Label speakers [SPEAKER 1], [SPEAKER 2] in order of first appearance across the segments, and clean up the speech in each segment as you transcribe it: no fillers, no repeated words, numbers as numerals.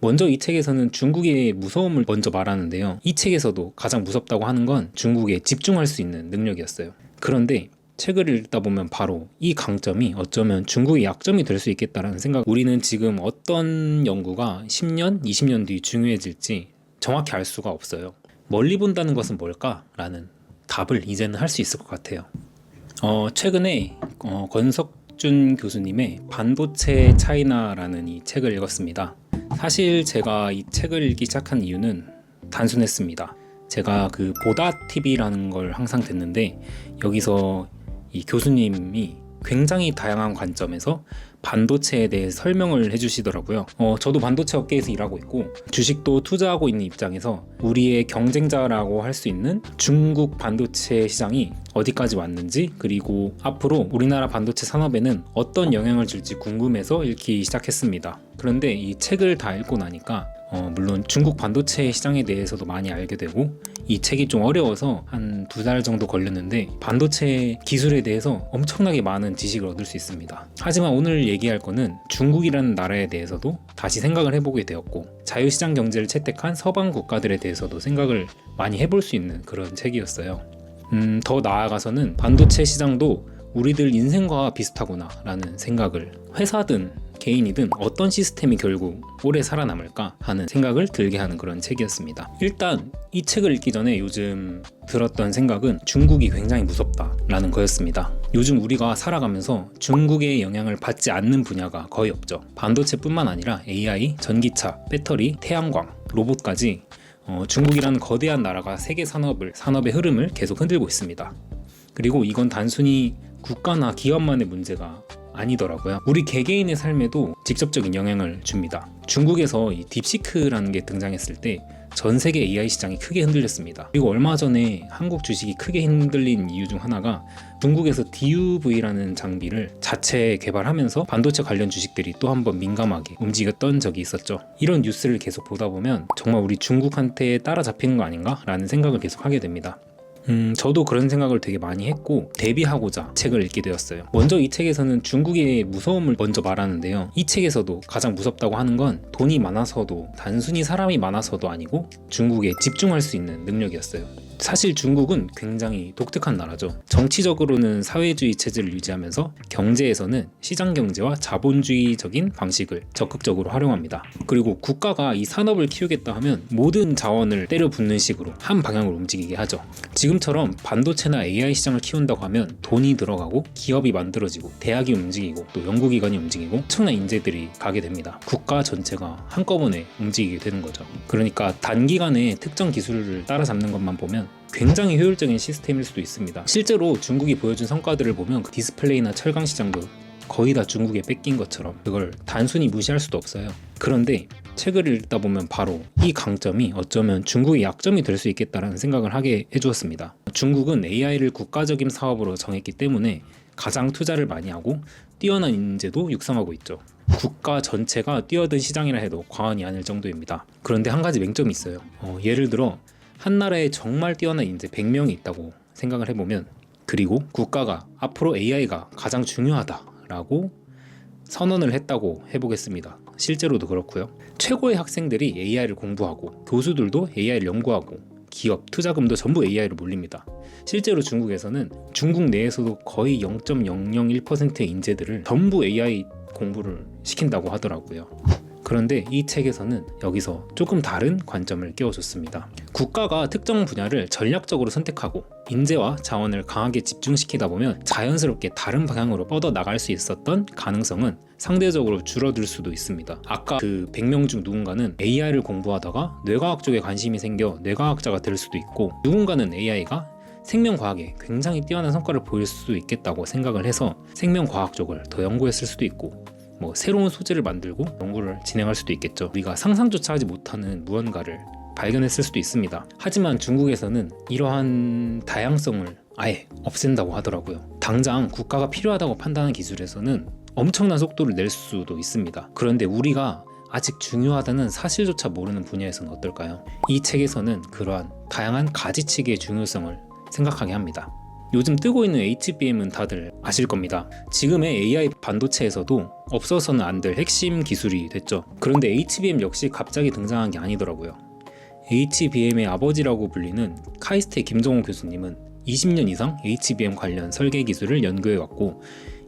[SPEAKER 1] 먼저 이 책에서는 중국의 무서움을 먼저 말하는데요. 이 책에서도 가장 무섭다고 하는 건 중국에 집중할 수 있는 능력이었어요. 그런데 책을 읽다 보면 바로 이 강점이 어쩌면 중국의 약점이 될 수 있겠다라는 생각. 우리는 지금 어떤 연구가 10년, 20년 뒤 중요해질지 정확히 알 수가 없어요. 멀리 본다는 것은 뭘까라는 답을 이제는 할 수 있을 것 같아요. 최근에 권석준 교수님의 반도체 차이나라는 이 책을 읽었습니다. 사실 제가 이 책을 읽기 시작한 이유는 단순했습니다. 제가 그 보다TV라는 걸 항상 듣는데 여기서 이 교수님이 굉장히 다양한 관점에서 반도체에 대해 설명을 해주시더라고요. 저도 반도체 업계에서 일하고 있고 주식도 투자하고 있는 입장에서 우리의 경쟁자라고 할 수 있는 중국 반도체 시장이 어디까지 왔는지, 그리고 앞으로 우리나라 반도체 산업에는 어떤 영향을 줄지 궁금해서 읽기 시작했습니다. 그런데 이 책을 다 읽고 나니까 물론 중국 반도체 시장에 대해서도 많이 알게 되고, 이 책이 좀 어려워서 한 2달 정도 걸렸는데 반도체 기술에 대해서 엄청나게 많은 지식을 얻을 수 있습니다. 하지만 오늘 얘기할 거는 중국이라는 나라에 대해서도 다시 생각을 해보게 되었고, 자유시장 경제를 채택한 서방 국가들에 대해서도 생각을 많이 해볼 수 있는 그런 책이었어요. 더 나아가서는 반도체 시장도 우리들 인생과 비슷하구나 라는 생각을, 회사든 개인이든 어떤 시스템이 결국 오래 살아남을까 하는 생각을 들게 하는 그런 책이었습니다. 일단 이 책을 읽기 전에 요즘 들었던 생각은 중국이 굉장히 무섭다라는 거였습니다. 요즘 우리가 살아가면서 중국의 영향을 받지 않는 분야가 거의 없죠. 반도체뿐만 아니라 AI, 전기차, 배터리, 태양광, 로봇까지 중국이라는 거대한 나라가 세계 산업의 흐름을 계속 흔들고 있습니다. 그리고 이건 단순히 국가나 기업만의 문제가 아니더라고요. 우리 개개인의 삶에도 직접적인 영향을 줍니다. 중국에서 이 딥시크라는 게 등장했을 때 전 세계 AI 시장이 크게 흔들렸습니다. 그리고 얼마 전에 한국 주식이 크게 흔들린 이유 중 하나가 중국에서 DUV라는 장비를 자체 개발하면서 반도체 관련 주식들이 또 한번 민감하게 움직였던 적이 있었죠. 이런 뉴스를 계속 보다 보면 정말 우리 중국한테 따라잡히는 거 아닌가? 라는 생각을 계속 하게 됩니다. 저도 그런 생각을 되게 많이 했고 대비하고자 책을 읽게 되었어요. 먼저 이 책에서는 중국의 무서움을 먼저 말하는데요. 이 책에서도 가장 무섭다고 하는 건 돈이 많아서도, 단순히 사람이 많아서도 아니고 중국에 집중할 수 있는 능력이었어요. 사실 중국은 굉장히 독특한 나라죠. 정치적으로는 사회주의 체제를 유지하면서 경제에서는 시장 경제와 자본주의적인 방식을 적극적으로 활용합니다. 그리고 국가가 이 산업을 키우겠다 하면 모든 자원을 때려 붓는 식으로 한 방향으로 움직이게 하죠. 지금처럼 반도체나 AI 시장을 키운다고 하면 돈이 들어가고 기업이 만들어지고 대학이 움직이고 또 연구기관이 움직이고 엄청난 인재들이 가게 됩니다. 국가 전체가 한꺼번에 움직이게 되는 거죠. 그러니까 단기간에 특정 기술을 따라잡는 것만 보면 굉장히 효율적인 시스템일 수도 있습니다. 실제로 중국이 보여준 성과들을 보면 그 디스플레이나 철강 시장도 거의 다 중국에 뺏긴 것처럼 그걸 단순히 무시할 수도 없어요. 그런데 책을 읽다 보면 바로 이 강점이 어쩌면 중국의 약점이 될 수 있겠다라는 생각을 하게 해주었습니다. 중국은 AI를 국가적인 사업으로 정했기 때문에 가장 투자를 많이 하고 뛰어난 인재도 육성하고 있죠. 국가 전체가 뛰어든 시장이라 해도 과언이 아닐 정도입니다. 그런데 한 가지 맹점이 있어요. 예를 들어 한 나라에 정말 뛰어난 인재 100명이 있다고 생각을 해보면, 그리고 국가가 앞으로 AI가 가장 중요하다라고 선언을 했다고 해보겠습니다. 실제로도 그렇고요. 최고의 학생들이 AI를 공부하고 교수들도 AI를 연구하고 기업, 투자금도 전부 AI로 몰립니다. 실제로 중국에서는 중국 내에서도 거의 0.001%의 인재들을 전부 AI 공부를 시킨다고 하더라고요. 그런데 이 책에서는 여기서 조금 다른 관점을 끼워줬습니다. 국가가 특정 분야를 전략적으로 선택하고 인재와 자원을 강하게 집중시키다 보면 자연스럽게 다른 방향으로 뻗어나갈 수 있었던 가능성은 상대적으로 줄어들 수도 있습니다. 아까 그 100명 중 누군가는 AI를 공부하다가 뇌과학 쪽에 관심이 생겨 뇌과학자가 될 수도 있고, 누군가는 AI가 생명과학에 굉장히 뛰어난 성과를 보일 수도 있겠다고 생각을 해서 생명과학 쪽을 더 연구했을 수도 있고, 새로운 소재를 만들고 연구를 진행할 수도 있겠죠. 우리가 상상조차 하지 못하는 무언가를 발견했을 수도 있습니다. 하지만 중국에서는 이러한 다양성을 아예 없앤다고 하더라고요. 당장 국가가 필요하다고 판단한 기술에서는 엄청난 속도를 낼 수도 있습니다. 그런데 우리가 아직 중요하다는 사실조차 모르는 분야에서는 어떨까요? 이 책에서는 그러한 다양한 가지치기의 중요성을 생각하게 합니다. 요즘 뜨고 있는 HBM은 다들 아실 겁니다. 지금의 AI 반도체에서도 없어서는 안 될 핵심 기술이 됐죠. 그런데 HBM 역시 갑자기 등장한 게 아니더라고요. HBM의 아버지라고 불리는 카이스트의 김정호 교수님은 20년 이상 HBM 관련 설계 기술을 연구해왔고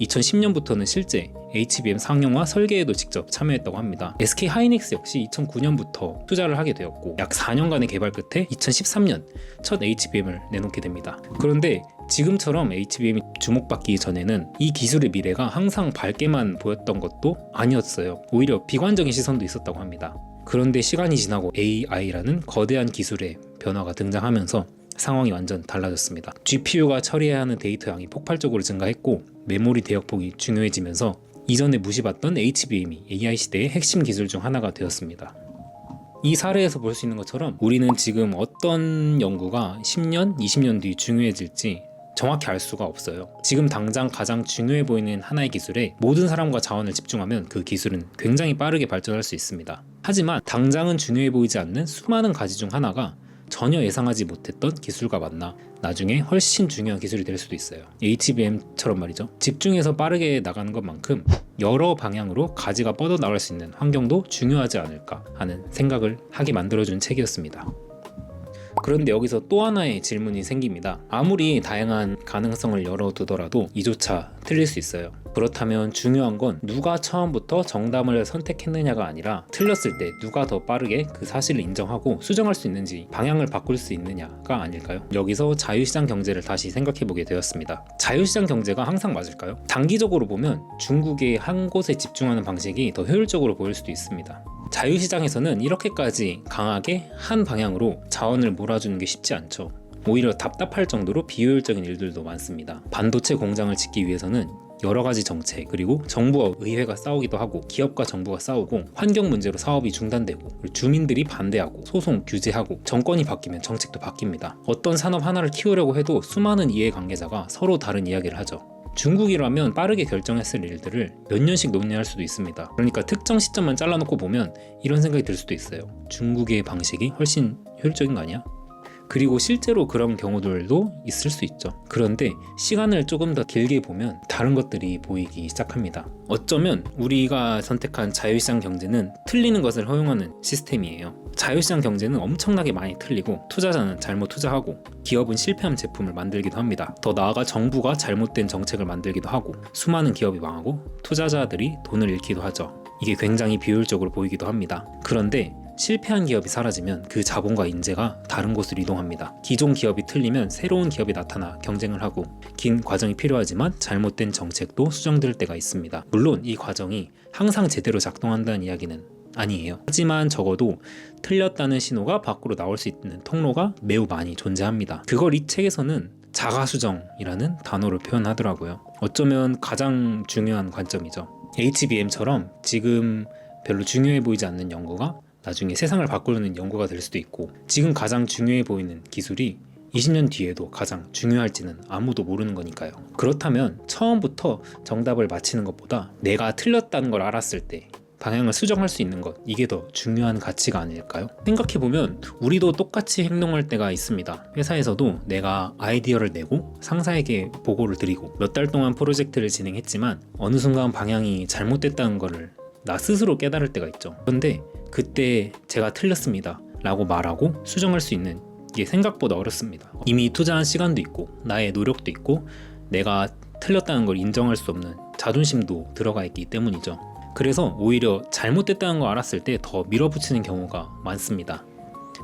[SPEAKER 1] 2010년부터는 실제 HBM 상용화 설계에도 직접 참여했다고 합니다. SK 하이닉스 역시 2009년부터 투자를 하게 되었고 약 4년간의 개발 끝에 2013년 첫 HBM을 내놓게 됩니다. 그런데 지금처럼 HBM이 주목받기 전에는 이 기술의 미래가 항상 밝게만 보였던 것도 아니었어요. 오히려 비관적인 시선도 있었다고 합니다. 그런데 시간이 지나고 AI라는 거대한 기술의 변화가 등장하면서 상황이 완전 달라졌습니다. GPU가 처리해야 하는 데이터 양이 폭발적으로 증가했고 메모리 대역폭이 중요해지면서 이전에 무시받던 HBM이 AI 시대의 핵심 기술 중 하나가 되었습니다. 이 사례에서 볼 수 있는 것처럼 우리는 지금 어떤 연구가 10년, 20년 뒤 중요해질지 정확히 알 수가 없어요. 지금 당장 가장 중요해 보이는 하나의 기술에 모든 사람과 자원을 집중하면 그 기술은 굉장히 빠르게 발전할 수 있습니다. 하지만 당장은 중요해 보이지 않는 수많은 가지 중 하나가 전혀 예상하지 못했던 기술과 만나 나중에 훨씬 중요한 기술이 될 수도 있어요. HBM처럼 말이죠. 집중해서 빠르게 나가는 것만큼 여러 방향으로 가지가 뻗어 나갈 수 있는 환경도 중요하지 않을까 하는 생각을 하게 만들어준 책이었습니다. 그런데 여기서 또 하나의 질문이 생깁니다. 아무리 다양한 가능성을 열어두더라도 이조차 틀릴 수 있어요. 그렇다면 중요한 건 누가 처음부터 정답을 선택했느냐가 아니라 틀렸을 때 누가 더 빠르게 그 사실을 인정하고 수정할 수 있는지 방향을 바꿀 수 있느냐가 아닐까요? 여기서 자유시장 경제를 다시 생각해보게 되었습니다. 자유시장 경제가 항상 맞을까요? 단기적으로 보면 중국의 한 곳에 집중하는 방식이 더 효율적으로 보일 수도 있습니다. 자유시장에서는 이렇게까지 강하게 한 방향으로 자원을 몰아주는 게 쉽지 않죠. 오히려 답답할 정도로 비효율적인 일들도 많습니다. 반도체 공장을 짓기 위해서는 여러 가지 정책, 그리고 정부와 의회가 싸우기도 하고 기업과 정부가 싸우고 환경 문제로 사업이 중단되고 주민들이 반대하고 소송, 규제하고 정권이 바뀌면 정책도 바뀝니다. 어떤 산업 하나를 키우려고 해도 수많은 이해관계자가 서로 다른 이야기를 하죠. 중국이라면 빠르게 결정했을 일들을 몇 년씩 논의할 수도 있습니다. 그러니까 특정 시점만 잘라놓고 보면 이런 생각이 들 수도 있어요. 중국의 방식이 훨씬 효율적인 거 아니야? 그리고 실제로 그런 경우들도 있을 수 있죠. 그런데 시간을 조금 더 길게 보면 다른 것들이 보이기 시작합니다. 어쩌면 우리가 선택한 자유시장 경제는 틀리는 것을 허용하는 시스템이에요. 자유시장 경제는 엄청나게 많이 틀리고 투자자는 잘못 투자하고 기업은 실패한 제품을 만들기도 합니다. 더 나아가 정부가 잘못된 정책을 만들기도 하고 수많은 기업이 망하고 투자자들이 돈을 잃기도 하죠. 이게 굉장히 비효율적으로 보이기도 합니다. 그런데 실패한 기업이 사라지면 그 자본과 인재가 다른 곳으로 이동합니다. 기존 기업이 틀리면 새로운 기업이 나타나 경쟁을 하고 긴 과정이 필요하지만 잘못된 정책도 수정될 때가 있습니다. 물론 이 과정이 항상 제대로 작동한다는 이야기는 아니에요. 하지만 적어도 틀렸다는 신호가 밖으로 나올 수 있는 통로가 매우 많이 존재합니다. 그걸 이 책에서는 자가수정이라는 단어로 표현하더라고요. 어쩌면 가장 중요한 관점이죠. HBM처럼 지금 별로 중요해 보이지 않는 연구가 나중에 세상을 바꾸는 연구가 될 수도 있고 지금 가장 중요해 보이는 기술이 20년 뒤에도 가장 중요할지는 아무도 모르는 거니까요. 그렇다면 처음부터 정답을 맞히는 것보다 내가 틀렸다는 걸 알았을 때 방향을 수정할 수 있는 것, 이게 더 중요한 가치가 아닐까요? 생각해보면 우리도 똑같이 행동할 때가 있습니다. 회사에서도 내가 아이디어를 내고 상사에게 보고를 드리고 몇 달 동안 프로젝트를 진행했지만 어느 순간 방향이 잘못됐다는 거를 나 스스로 깨달을 때가 있죠. 그런데 그때 제가 틀렸습니다 라고 말하고 수정할 수 있는 게 생각보다 어렵습니다. 이미 투자한 시간도 있고 나의 노력도 있고 내가 틀렸다는 걸 인정할 수 없는 자존심도 들어가 있기 때문이죠. 그래서 오히려 잘못됐다는 걸 알았을 때 더 밀어붙이는 경우가 많습니다.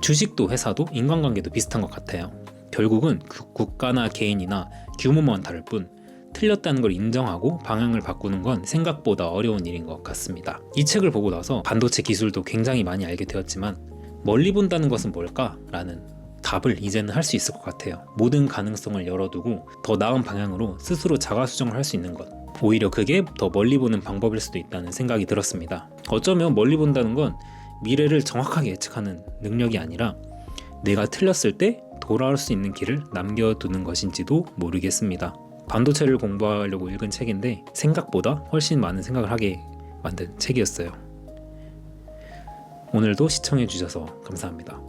[SPEAKER 1] 주식도 회사도 인간관계도 비슷한 것 같아요. 결국은 국가나 개인이나 규모만 다를 뿐 틀렸다는 걸 인정하고 방향을 바꾸는 건 생각보다 어려운 일인 것 같습니다. 이 책을 보고 나서 반도체 기술도 굉장히 많이 알게 되었지만 멀리 본다는 것은 뭘까? 라는 답을 이제는 할 수 있을 것 같아요. 모든 가능성을 열어두고 더 나은 방향으로 스스로 자가수정을 할 수 있는 것, 오히려 그게 더 멀리 보는 방법일 수도 있다는 생각이 들었습니다. 어쩌면 멀리 본다는 건 미래를 정확하게 예측하는 능력이 아니라 내가 틀렸을 때 돌아올 수 있는 길을 남겨두는 것인지도 모르겠습니다. 반도체를 공부하려고 읽은 책인데 생각보다 훨씬 많은 생각을 하게 만든 책이었어요. 오늘도 시청해주셔서 감사합니다.